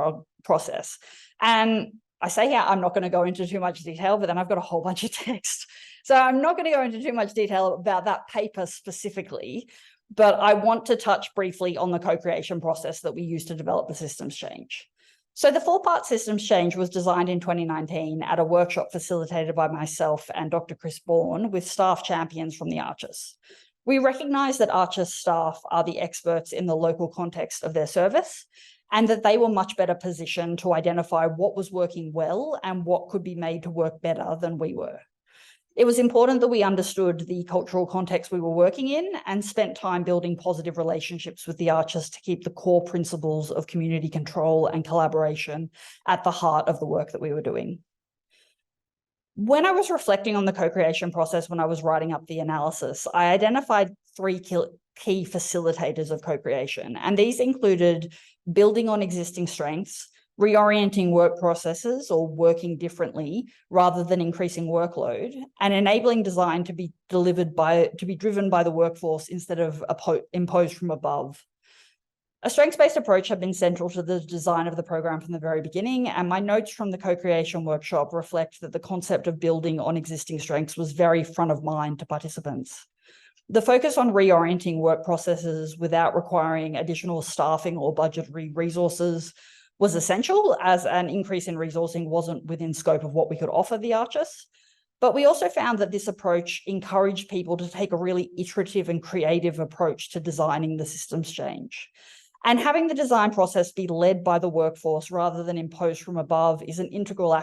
process. And I say here, I'm not going to go into too much detail, but then I've got a whole bunch of text. So I'm not going to go into too much detail about that paper specifically, but I want to touch briefly on the co-creation process that we used to develop the systems change. So the 4-part systems change was designed in 2019 at a workshop facilitated by myself and Dr. Chris Bourne with staff champions from the ARCHES. We recognise that ARCHES staff are the experts in the local context of their service and that they were much better positioned to identify what was working well and what could be made to work better than we were. It was important that we understood the cultural context we were working in and spent time building positive relationships with the ARCHES to keep the core principles of community control and collaboration at the heart of the work that we were doing. When I was reflecting on the co-creation process when I was writing up the analysis, I identified 3 key facilitators of co-creation, and these included building on existing strengths, reorienting work processes or working differently rather than increasing workload, and enabling design to be driven by the workforce instead of imposed from above. A strengths-based approach had been central to the design of the program from the very beginning, and my notes from the co-creation workshop reflect that the concept of building on existing strengths was very front of mind to participants. The focus on reorienting work processes without requiring additional staffing or budgetary resources was essential, as an increase in resourcing wasn't within scope of what we could offer the ARCHES. But we also found that this approach encouraged people to take a really iterative and creative approach to designing the systems change. And having the design process be led by the workforce rather than imposed from above is an integral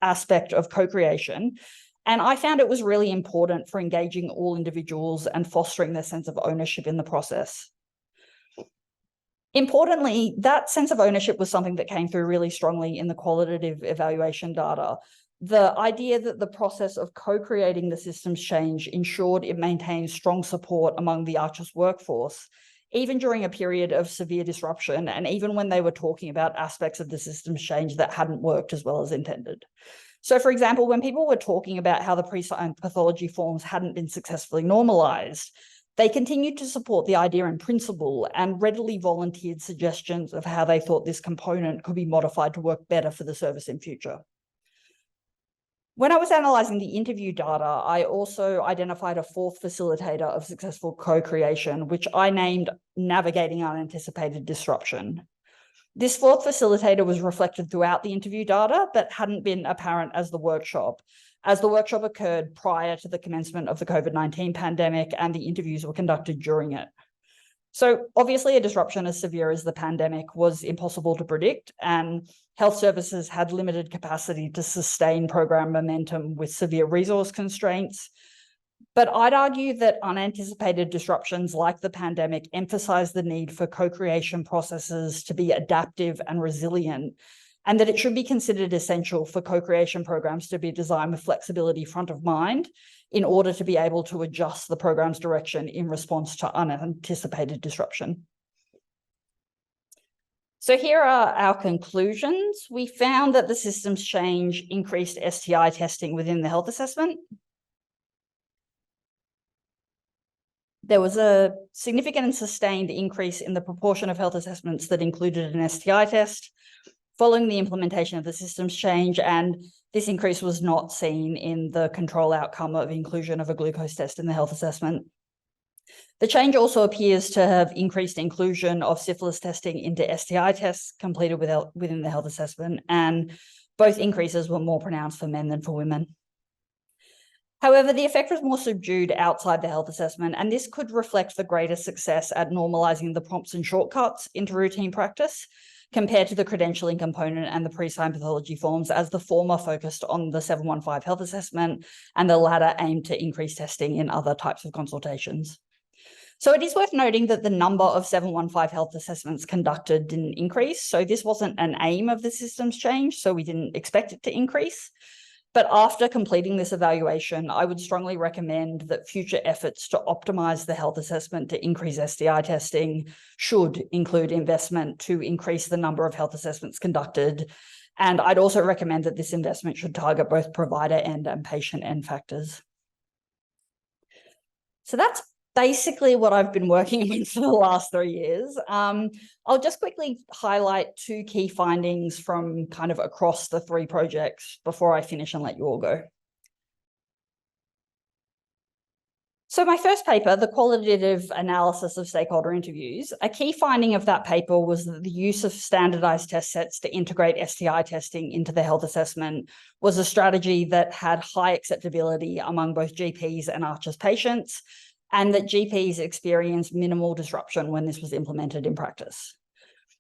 aspect of co-creation. And I found it was really important for engaging all individuals and fostering their sense of ownership in the process. Importantly, that sense of ownership was something that came through really strongly in the qualitative evaluation data. The idea that the process of co-creating the systems change ensured it maintained strong support among the ARCHES workforce, even during a period of severe disruption, and even when they were talking about aspects of the systems change that hadn't worked as well as intended. So, for example, when people were talking about how the pre-signed pathology forms hadn't been successfully normalised, they continued to support the idea in principle and readily volunteered suggestions of how they thought this component could be modified to work better for the service in future. When I was analysing the interview data, I also identified a 4th facilitator of successful co-creation, which I named navigating unanticipated disruption. This 4th facilitator was reflected throughout the interview data, but hadn't been apparent as the workshop occurred prior to the commencement of the COVID-19 pandemic and the interviews were conducted during it. So obviously a disruption as severe as the pandemic was impossible to predict, and health services had limited capacity to sustain program momentum with severe resource constraints. But I'd argue that unanticipated disruptions like the pandemic emphasize the need for co-creation processes to be adaptive and resilient, and that it should be considered essential for co-creation programs to be designed with flexibility front of mind in order to be able to adjust the program's direction in response to unanticipated disruption. So here are our conclusions. We found that the systems change increased STI testing within the health assessment. There was a significant and sustained increase in the proportion of health assessments that included an STI test following the implementation of the systems change, and this increase was not seen in the control outcome of inclusion of a glucose test in the health assessment. The change also appears to have increased inclusion of syphilis testing into STI tests completed within the health assessment, and both increases were more pronounced for men than for women. However, the effect was more subdued outside the health assessment, and this could reflect the greater success at normalising the prompts and shortcuts into routine practice compared to the credentialing component and the pre-signed pathology forms, as the former focused on the 715 health assessment and the latter aimed to increase testing in other types of consultations. So it is worth noting that the number of 715 health assessments conducted didn't increase. So this wasn't an aim of the systems change, so we didn't expect it to increase. But after completing this evaluation, I would strongly recommend that future efforts to optimise the health assessment to increase STI testing should include investment to increase the number of health assessments conducted. And I'd also recommend that this investment should target both provider end and patient end factors. So that's basically what I've been working on for the last 3 years. I'll just quickly highlight 2 key findings from kind of across the 3 projects before I finish and let you all go. So my first paper, the qualitative analysis of stakeholder interviews, a key finding of that paper was that the use of standardized test sets to integrate STI testing into the health assessment was a strategy that had high acceptability among both GPs and ARCHES patients, and that GPs experienced minimal disruption when this was implemented in practice.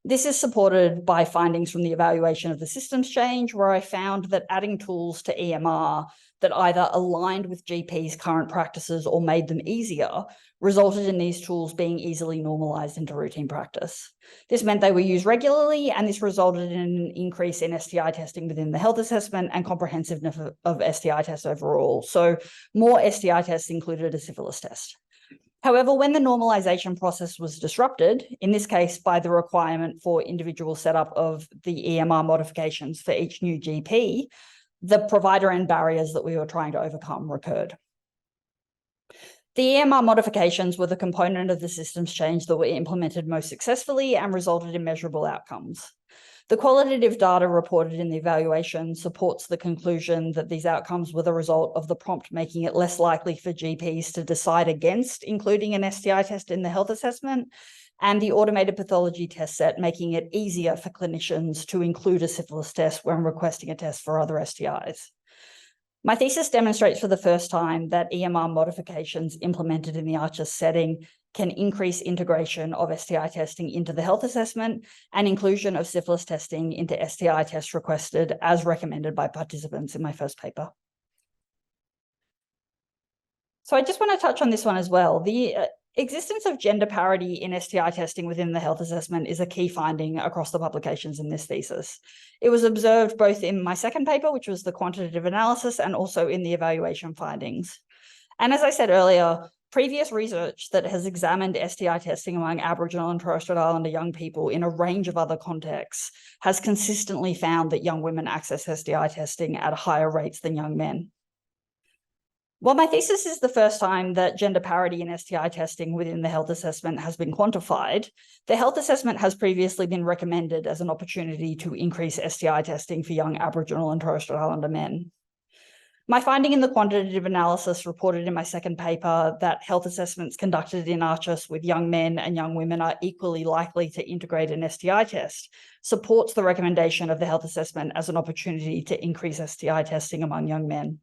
This is supported by findings from the evaluation of the systems change, where I found that adding tools to EMR that either aligned with GPs' current practices or made them easier resulted in these tools being easily normalised into routine practice. This meant they were used regularly, and this resulted in an increase in STI testing within the health assessment and comprehensiveness of STI tests overall. So more STI tests included a syphilis test. However, when the normalisation process was disrupted, in this case by the requirement for individual setup of the EMR modifications for each new GP, the provider end barriers that we were trying to overcome recurred. The EMR modifications were the component of the systems change that were implemented most successfully and resulted in measurable outcomes. The qualitative data reported in the evaluation supports the conclusion that these outcomes were the result of the prompt making it less likely for GPs to decide against including an STI test in the health assessment, and the automated pathology test set making it easier for clinicians to include a syphilis test when requesting a test for other STIs. My thesis demonstrates for the first time that EMR modifications implemented in the ARCHES setting can increase integration of STI testing into the health assessment and inclusion of syphilis testing into STI tests requested as recommended by participants in my first paper. So I just want to touch on this one as well. The existence of gender parity in STI testing within the health assessment is a key finding across the publications in this thesis. It was observed both in my second paper, which was the quantitative analysis, and also in the evaluation findings. And as I said earlier, previous research that has examined STI testing among Aboriginal and Torres Strait Islander young people in a range of other contexts has consistently found that young women access STI testing at higher rates than young men. While my thesis is the first time that gender parity in STI testing within the health assessment has been quantified, the health assessment has previously been recommended as an opportunity to increase STI testing for young Aboriginal and Torres Strait Islander men. My finding in the quantitative analysis reported in my second paper that health assessments conducted in ARCHES with young men and young women are equally likely to integrate an STI test supports the recommendation of the health assessment as an opportunity to increase STI testing among young men.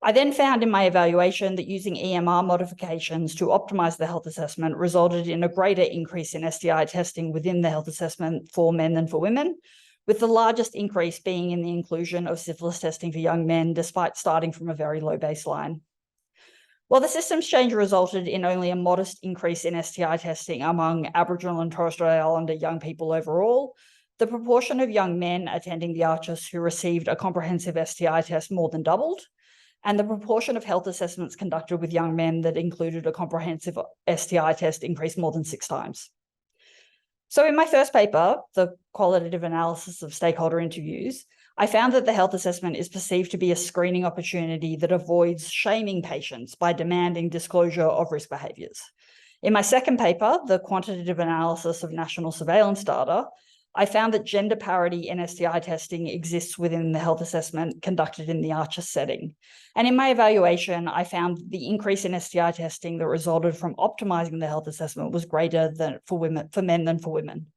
I then found in my evaluation that using EMR modifications to optimise the health assessment resulted in a greater increase in STI testing within the health assessment for men than for women, with the largest increase being in the inclusion of syphilis testing for young men, despite starting from a very low baseline. While the systems change resulted in only a modest increase in STI testing among Aboriginal and Torres Strait Islander young people overall, the proportion of young men attending the ARCHES who received a comprehensive STI test more than doubled, and the proportion of health assessments conducted with young men that included a comprehensive STI test increased more than 6 times. So in my first paper, the qualitative analysis of stakeholder interviews, I found that the health assessment is perceived to be a screening opportunity that avoids shaming patients by demanding disclosure of risk behaviours. In my second paper, the quantitative analysis of national surveillance data, I found that gender parity in STI testing exists within the health assessment conducted in the ARCHES setting. And in my evaluation, I found the increase in STI testing that resulted from optimising the health assessment was greater than for men than for women.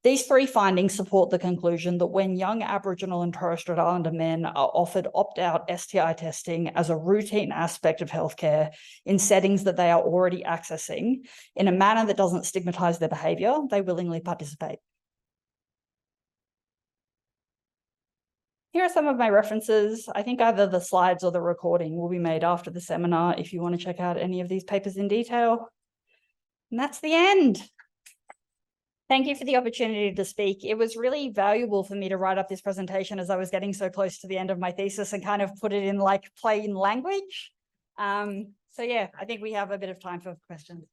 These three findings support the conclusion that when young Aboriginal and Torres Strait Islander men are offered opt-out STI testing as a routine aspect of healthcare in settings that they are already accessing in a manner that doesn't stigmatise their behaviour, they willingly participate. Here are some of my references. I think either the slides or the recording will be made after the seminar if you want to check out any of these papers in detail. And that's the end. Thank you for the opportunity to speak. It was really valuable for me to write up this presentation as I was getting so close to the end of my thesis and kind of put it in like plain language. So yeah, I think we have a bit of time for questions.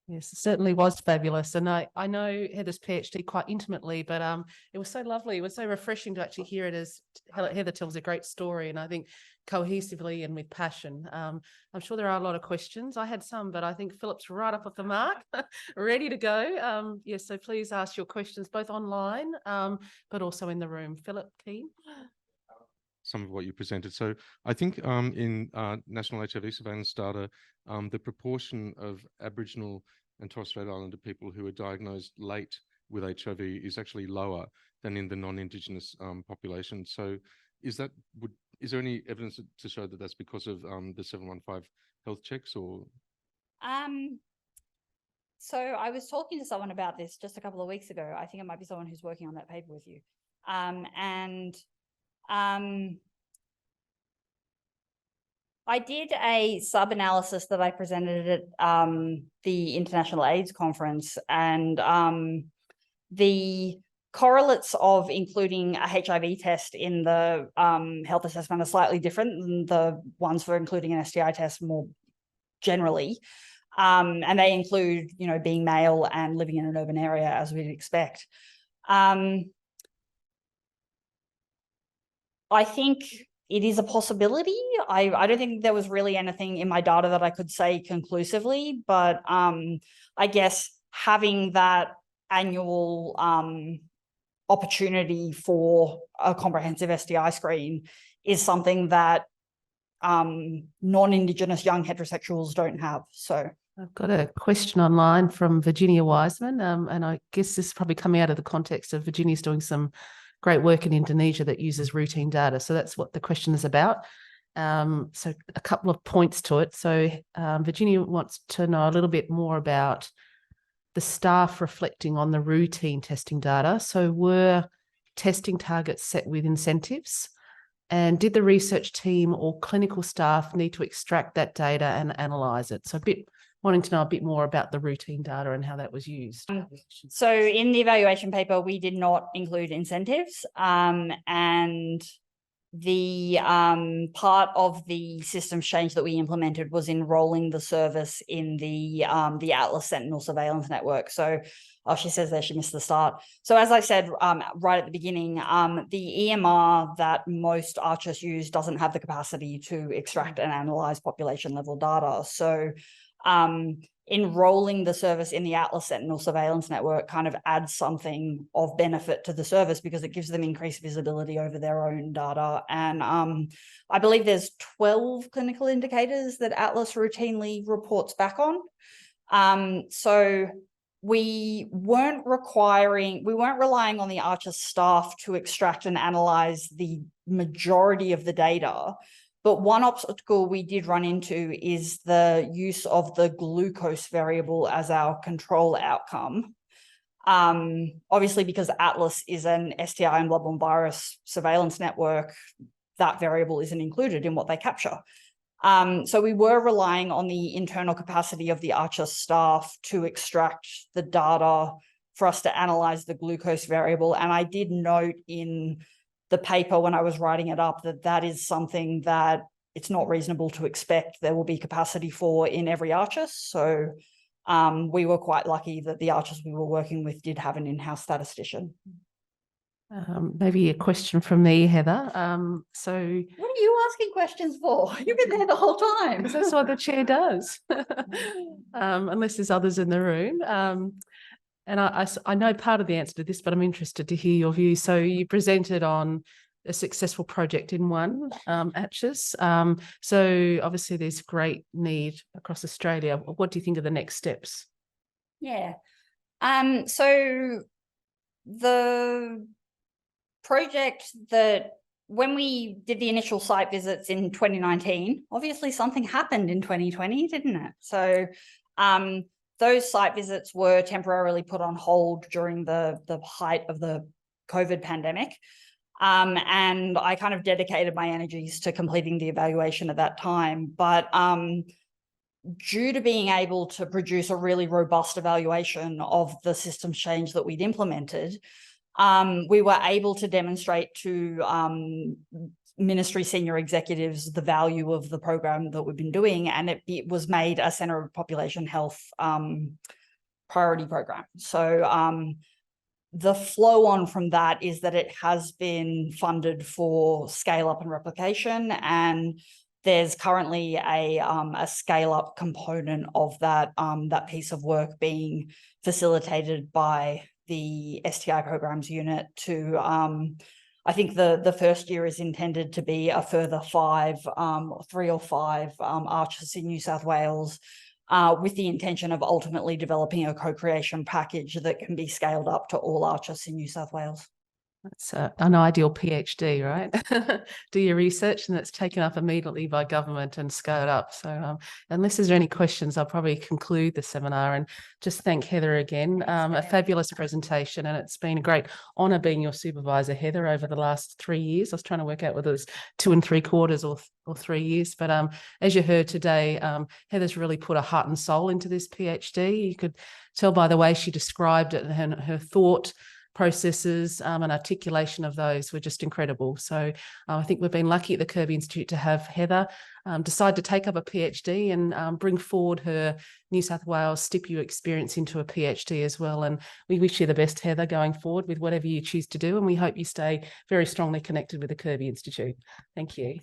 Yes, it certainly was fabulous. And I know Heather's PhD quite intimately, but it was so lovely. It was so refreshing to actually hear it as Heather tells a great story. And I think cohesively and with passion. I'm sure there are a lot of questions. I had some, but I think Philip's right up at the mark, ready to go. Yes, so please ask your questions both online, but also in the room. Philip, keen? Some of what you presented. So I think in national HIV surveillance data, the proportion of Aboriginal and Torres Strait Islander people who are diagnosed late with HIV is actually lower than in the non-Indigenous population. So is there any evidence to show that that's because of the 715 health checks or? So I was talking to someone about this just a couple of weeks ago. I think it might be someone who's working on that paper with you. I did a sub-analysis that I presented at the International AIDS Conference, and the correlates of including a HIV test in the health assessment are slightly different than the ones for including an STI test more generally. And they include, you know, being male and living in an urban area, as we'd expect. I think it is a possibility. I don't think there was really anything in my data that I could say conclusively, but I guess having that annual opportunity for a comprehensive STI screen is something that non-Indigenous young heterosexuals don't have. So I've got a question online from Virginia Wiseman, and I guess this is probably coming out of the context of Virginia's doing some great work in Indonesia that uses routine data. So that's what the question is about. So a couple of points to it. So Virginia wants to know a little bit more about the staff reflecting on the routine testing data. So were testing targets set with incentives? And did the research team or clinical staff need to extract that data and analyse it? So wanting to know a bit more about the routine data and how that was used. So in the evaluation paper, we did not include incentives, and the part of the systems change that we implemented was enrolling the service in the Atlas Sentinel surveillance network. So, she says there she missed the start. So as I said right at the beginning, the EMR that most ARCHES use doesn't have the capacity to extract and analyze population level data. So enrolling the service in the Atlas Sentinel surveillance network kind of adds something of benefit to the service because it gives them increased visibility over their own data. And I believe there's 12 clinical indicators that Atlas routinely reports back on. So we weren't relying on the ARCHES staff to extract and analyze the majority of the data. But one obstacle we did run into is the use of the glucose variable as our control outcome. Obviously, because Atlas is an STI and bloodborne virus surveillance network, that variable isn't included in what they capture. So we were relying on the internal capacity of the ARCHES staff to extract the data for us to analyze the glucose variable. And I did note in the paper when I was writing it up that is something that it's not reasonable to expect there will be capacity for in every ARCHES. So we were quite lucky that the archers we were working with did have an in-house statistician. Maybe a question from me, Heather. So What are you asking questions for? You've been there the whole time. because that's what the chair does, unless there's others in the room. And I know part of the answer to this, but I'm interested to hear your view. So you presented on a successful project in one, ACHIS. So obviously there's great need across Australia. What do you think of the next steps? Yeah. So the project that when we did the initial site visits in 2019, obviously something happened in 2020, didn't it? So those site visits were temporarily put on hold during the height of the COVID pandemic. And I kind of dedicated my energies to completing the evaluation at that time. But due to being able to produce a really robust evaluation of the systems change that we'd implemented, we were able to demonstrate to ministry senior executives the value of the program that we've been doing, and it was made a Centre of Population Health priority program. So the flow on from that is that it has been funded for scale up and replication, and there's currently a scale up component of that that piece of work being facilitated by the STI Programs Unit to, I think the first year is intended to be a further 3 or 5 archers in New South Wales, with the intention of ultimately developing a co-creation package that can be scaled up to all archers in New South Wales. That's an ideal PhD, right? Do your research and it's taken up immediately by government and scaled up. So unless there's any questions, I'll probably conclude the seminar and just thank Heather again. A fabulous presentation, and it's been a great honour being your supervisor, Heather, over the last 3 years. I was trying to work out whether it was 2 3/4 or 3 years. But as you heard today, Heather's really put her heart and soul into this PhD. You could tell by the way she described it and her thought processes and articulation of those were just incredible. So I think we've been lucky at the Kirby Institute to have Heather decide to take up a PhD and bring forward her New South Wales STIPU experience into a PhD as well. And we wish you the best, Heather, going forward with whatever you choose to do. And we hope you stay very strongly connected with the Kirby Institute. Thank you.